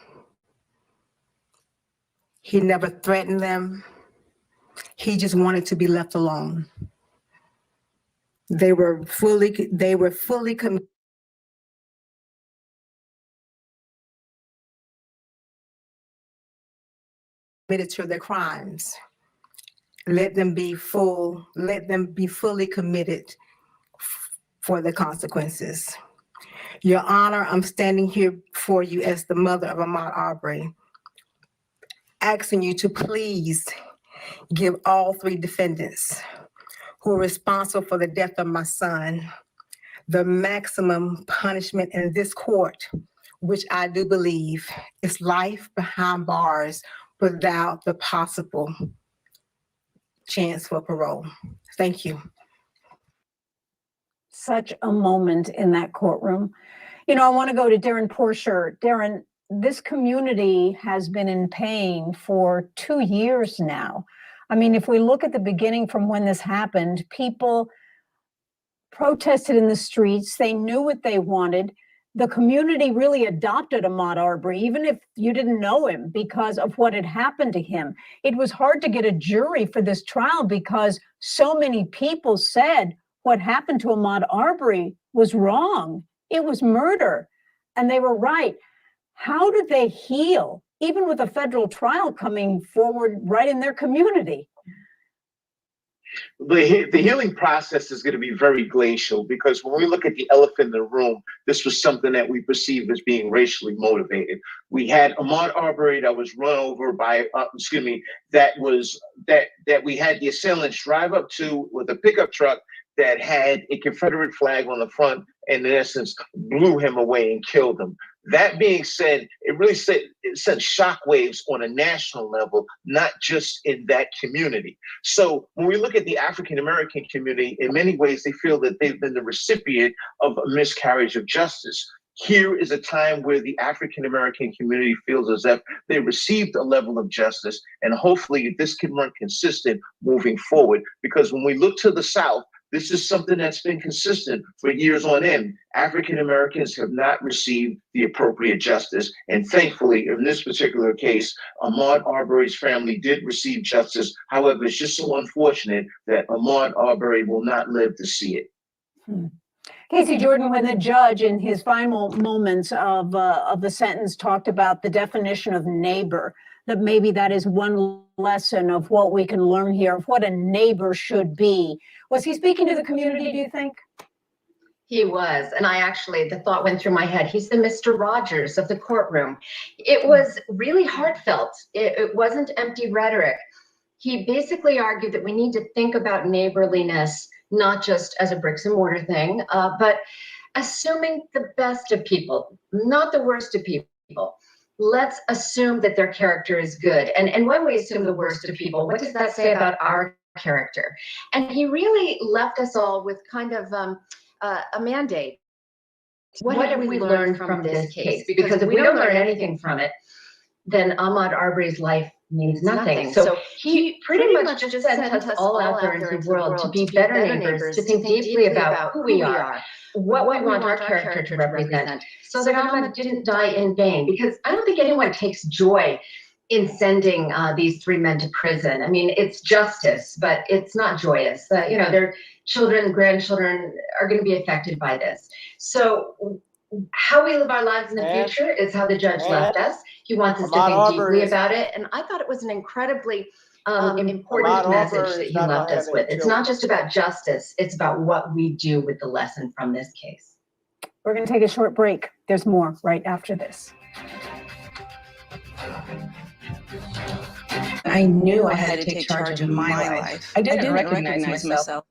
He never threatened them. He just wanted to be left alone. They were fully committed to their crimes. Let them be fully committed for the consequences. Your Honor, I'm standing here for you as the mother of Ahmaud Arbery, asking you to please give all three defendants who are responsible for the death of my son the maximum punishment in this court, which I do believe is life behind bars without the possible chance for parole. Thank you. Such a moment in that courtroom. You know, I want to go to Darren Porcher. Darren, this community has been in pain for 2 years now. I mean, if we look at the beginning from when this happened, people protested in the streets. They knew what they wanted. The community really adopted Ahmaud Arbery, even if you didn't know him, because of what had happened to him. It was hard to get a jury for this trial because so many people said what happened to Ahmaud Arbery was wrong. It was murder. And they were right. How did they heal, even with a federal trial coming forward right in their community? The healing process is going to be very glacial because when we look at the elephant in the room, this was something that we perceived as being racially motivated. We had Ahmaud Arbery that was run over by, that we had the assailants drive up to with a pickup truck that had a Confederate flag on the front and in essence blew him away and killed him. That being said, it sent shockwaves on a national level, not just in that community. So when we look at the African-American community, in many ways, they feel that they've been the recipient of a miscarriage of justice. Here is a time where the African-American community feels as if they received a level of justice, and hopefully this can run consistent moving forward. Because when we look to the South, this is something that's been consistent for years on end. African Americans have not received the appropriate justice. And thankfully, in this particular case, Ahmaud Arbery's family did receive justice. However, it's just so unfortunate that Ahmaud Arbery will not live to see it. Casey Jordan, when the judge in his final moments of the sentence talked about the definition of neighbor, that maybe that is one lesson of what we can learn here, of what a neighbor should be. Was he speaking to the community, do you think? He was, and the thought went through my head. He's the Mr. Rogers of the courtroom. It was really heartfelt. It wasn't empty rhetoric. He basically argued that we need to think about neighborliness, not just as a bricks and mortar thing, but assuming the best of people, not the worst of people. Let's assume that their character is good. And when we assume the worst of people, what does that say about our character? And he really left us all with kind of a mandate. What have we learned from this case? Because if we don't learn anything from it, then Ahmaud Arbery's life means nothing. So he pretty much just sent us all out there into the world to be better neighbors, to think deeply about who we are, what we want our character to represent, so that Ahmaud didn't die in vain. Because I don't think anyone takes joy in sending these three men to prison. I mean, it's justice, but it's not joyous. Their children, grandchildren are going to be affected by this. So how we live our lives in the future is how the judge left us. He wants us to think deeply about it. And I thought it was an incredibly important Ahmaud message Arbery that is he not gonna left us have with. any It's children. not just about justice, it's about what we do with the lesson from this case. We're going to take a short break. There's more right after this. I knew I had to take charge of my life. I didn't recognize myself.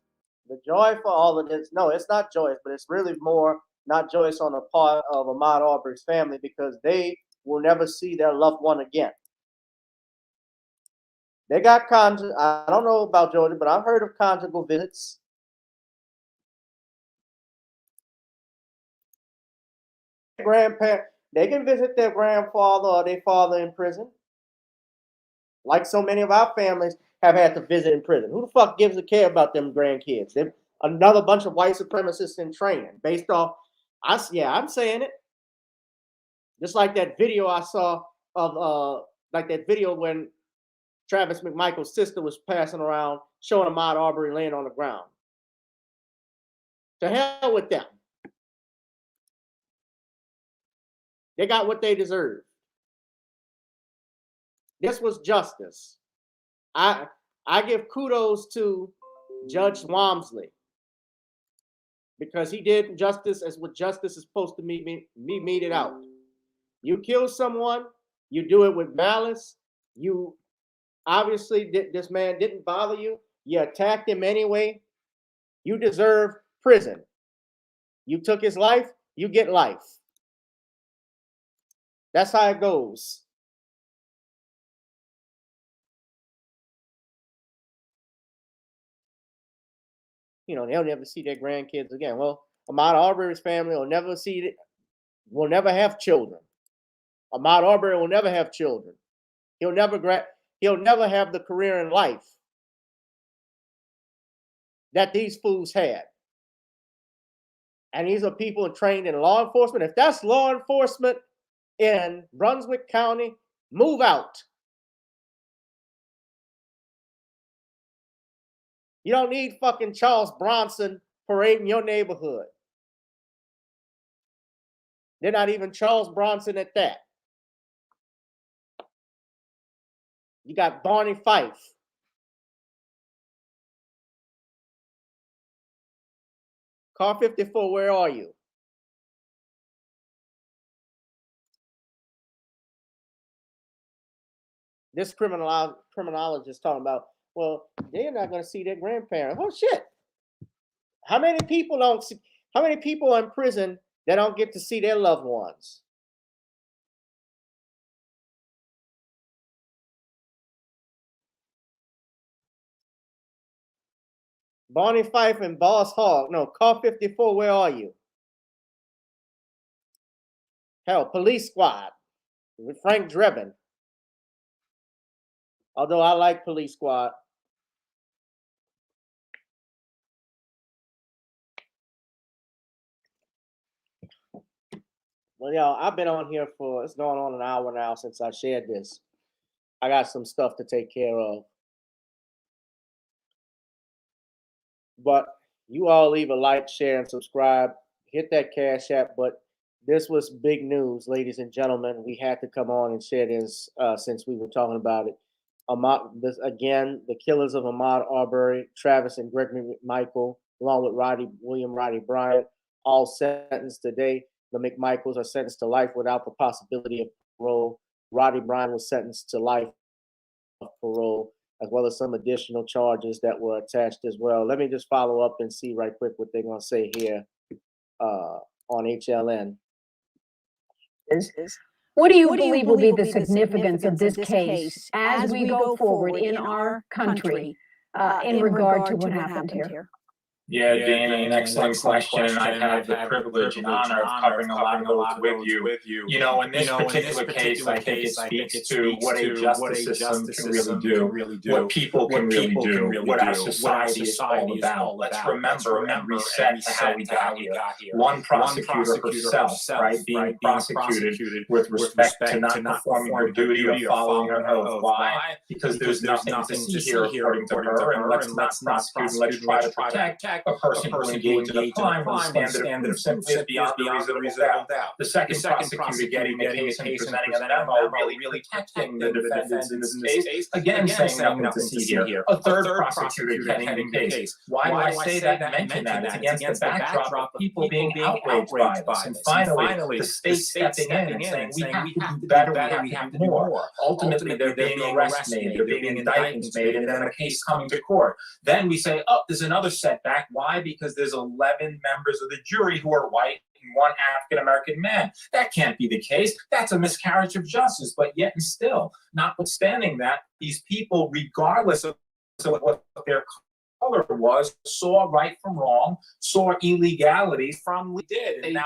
The joy for all of this, no, it's not joyous, but it's really more not joyous on the part of Ahmaud Arbery's family because they will never see their loved one again. They got I don't know about Georgia, but I've heard of conjugal visits. Grandparent, they can visit their grandfather or their father in prison. Like so many of our families have had to visit in prison. Who the fuck gives a care about them grandkids? They're another bunch of white supremacists in training based off, I'm saying it. Just like that video I saw of, like that video when Travis McMichael's sister was passing around showing Ahmaud Arbery laying on the ground. To hell with them. They got what they deserve. This was justice. I give kudos to Judge Walmsley because he did justice as what justice is supposed to be meted out. You kill someone, you do it with malice. You obviously this man didn't bother you. You attacked him anyway. You deserve prison. You took his life, you get life. That's how it goes. You know, they'll never see their grandkids again. Well, Ahmaud Arbery's family will never will never have children. Ahmaud Arbery will never have children. He'll never have the career in life that these fools had. And these are people trained in law enforcement. If that's law enforcement in Brunswick County, move out. You don't need fucking Charles Bronson parading your neighborhood. They're not even Charles Bronson at that. You got Barney Fife. Car 54, where are you? This criminologist talking about, well, they're not going to see their grandparents. Oh shit! How many people are in prison that don't get to see their loved ones? Barney Fife and Boss Hogg. No, Car 54, where are you? Hell, Police Squad with Frank Drebin. Although I like Police Squad. Well, y'all, I've been on here it's going on an hour now since I shared this. I got some stuff to take care of. But you all leave a like, share, and subscribe. Hit that Cash App. But this was big news, ladies and gentlemen. We had to come on and share this since we were talking about it. The killers of Ahmaud Arbery, Travis and Gregory McMichael, along with Roddy Bryan, all sentenced today. The McMichaels are sentenced to life without the possibility of parole. Roddy Bryan was sentenced to life of parole, as well as some additional charges that were attached as well. Let me just follow up and see right quick what they're going to say here on HLN. What do you believe will be the significance of this case as we go forward in our country in regard to what happened here? Yeah, Dean, an excellent question. I've had the privilege and honor of covering a lot of those with you. You know, in this particular case, I think it speaks to what a justice system can really do, what people can really do, what our society is all about. Let's remember and reset to how we got here. One prosecutor herself, right, being prosecuted with respect to not performing her duty or following her oath. Why? Because there's nothing to see here, according to her, and let's not prosecute and let's try to protect. a person who engaged in a crime with a standard of simply is beyond a reasonable doubt. The second prosecutor getting the case and presenting a memo really protecting the defendants in this case, again saying nothing to see here. A third prosecutor getting the case. Why do I say that and mention that? It's against the backdrop of people being outraged by this. And finally, the state stepping in and saying, we have to do better, we have to do more. Ultimately, they're being arrests made, they're being indictments made, and then a case coming to court. Then we say, oh, there's another setback. Why? Because there's 11 members of the jury who are white and one African-American man. That can't be the case. That's a miscarriage of justice. But yet and still, notwithstanding that, these people, regardless of what their color was, saw right from wrong, saw illegality from what they did. And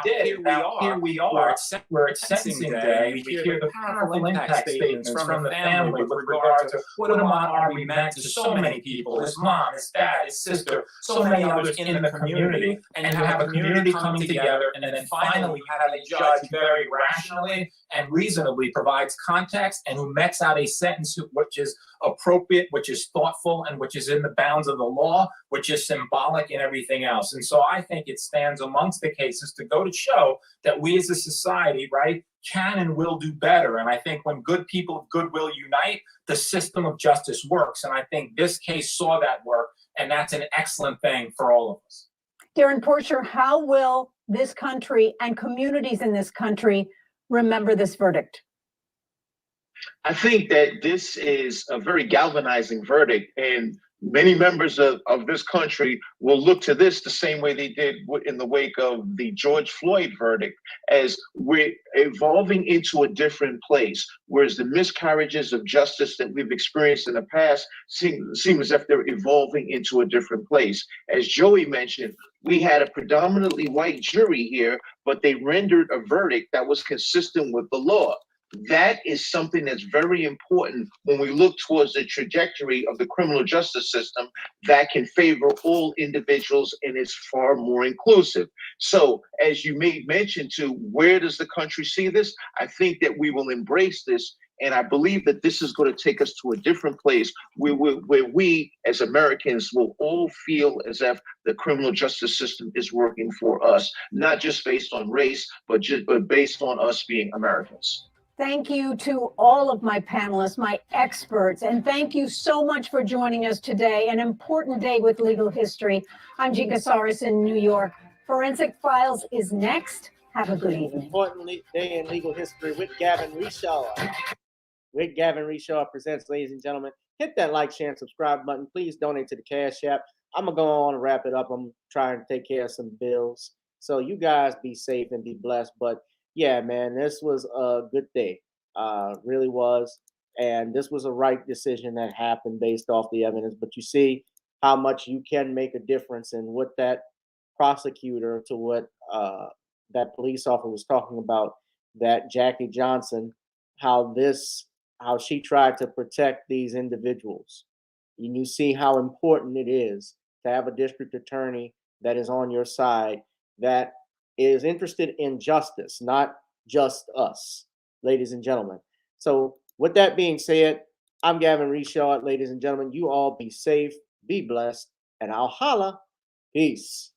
here we are. We're at sentencing day. We hear the powerful impact statements from the family with regard to what Ahmaud Arbery meant to so many people, his mom, his dad, his sister, so many others in the community. And you have a community coming together, and then finally you have a judge who very rationally and reasonably provides context and who mets out a sentence which is appropriate, which is thoughtful, and which is in the bounds of the law, which is symbolic and everything else. And so I think it stands amongst the cases to go to show that we as a society, right, can and will do better. And I think when good people of goodwill unite, the system of justice works. And I think this case saw that work, and that's an excellent thing for all of us. Darren Porcher, how will this country and communities in this country remember this verdict? I think that this is a very galvanizing verdict, and many members of this country will look to this the same way they did in the wake of the George Floyd verdict, as we're evolving into a different place, whereas the miscarriages of justice that we've experienced in the past seem as if they're evolving into a different place. As Joey mentioned, we had a predominantly white jury here, but they rendered a verdict that was consistent with the law. That is something that's very important when we look towards the trajectory of the criminal justice system that can favor all individuals and is far more inclusive. So, as you made mention to, where does the country see this? I think that we will embrace this, and I believe that this is going to take us to a different place where we as Americans will all feel as if the criminal justice system is working for us, not just based on race, but based on us being Americans. Thank you to all of my panelists, my experts, and thank you so much for joining us today. An important day with legal history. I'm Jean Casares in New York. Forensic Files is next. Have a good evening. Important day in legal history with Gavin Reshaw. With Gavin Reshaw presents, ladies and gentlemen. Hit that like, share, and subscribe button. Please donate to the Cash App. I'm going to go on and wrap it up. I'm trying to take care of some bills. So you guys be safe and be blessed. But yeah, man, this was a good day. Really was. And this was a right decision that happened based off the evidence. But you see how much you can make a difference in what that prosecutor to what that police officer was talking about, that Jackie Johnson, how she tried to protect these individuals. And you see how important it is to have a district attorney that is on your side, that is interested in justice, not just us, ladies and gentlemen. So with that being said, I'm Gavin Reshaw. Ladies and gentlemen, you all be safe, be blessed, and I'll holla. Peace.